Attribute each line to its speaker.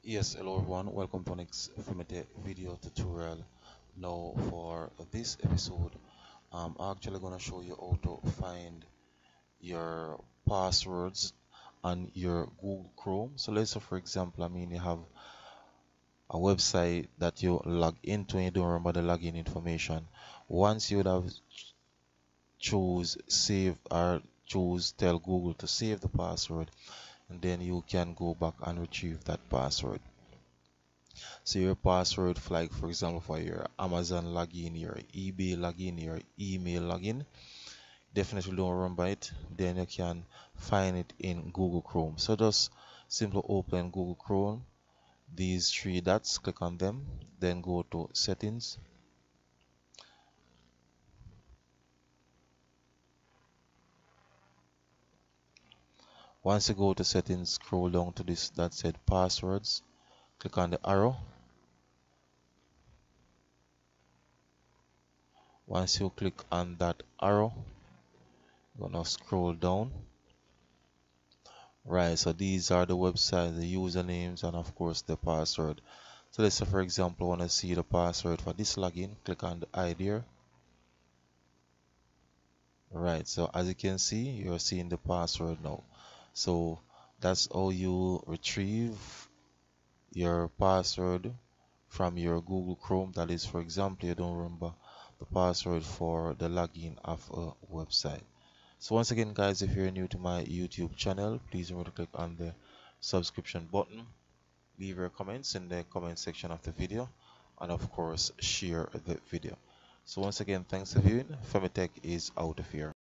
Speaker 1: Yes, hello everyone, welcome to next Fumete video tutorial. Now for this episode, I'm actually going to show you how to find your passwords on your Google Chrome. So let's say for example, you have a website that you log into and you don't remember the login information. Once you would have choose save or choose tell Google to save the password, and then you can go back and retrieve that password. So your password flag, for example, for your Amazon login, your eBay login, your email login, definitely don't remember it. Then you can find it in Google Chrome. So just simply open Google Chrome, these three dots, click on them, then go to settings. Once you go to settings, scroll down to this that said passwords, click on the arrow. Once you click on that arrow, you're gonna scroll down. Right, so these are the websites, the usernames, and of course the password. So let's say for example, I want to see the password for this login. Click on the ID here. Right, so as you can see, you're seeing the password now. So that's how you retrieve your password from your Google Chrome. That is, for example, you don't remember the password for the login of a website. So once again guys, if you're new to my YouTube channel, please remember to click on the subscription button, leave your comments in the comment section of the video, and of course share the video. So once again, thanks for viewing. Femitech is out of here.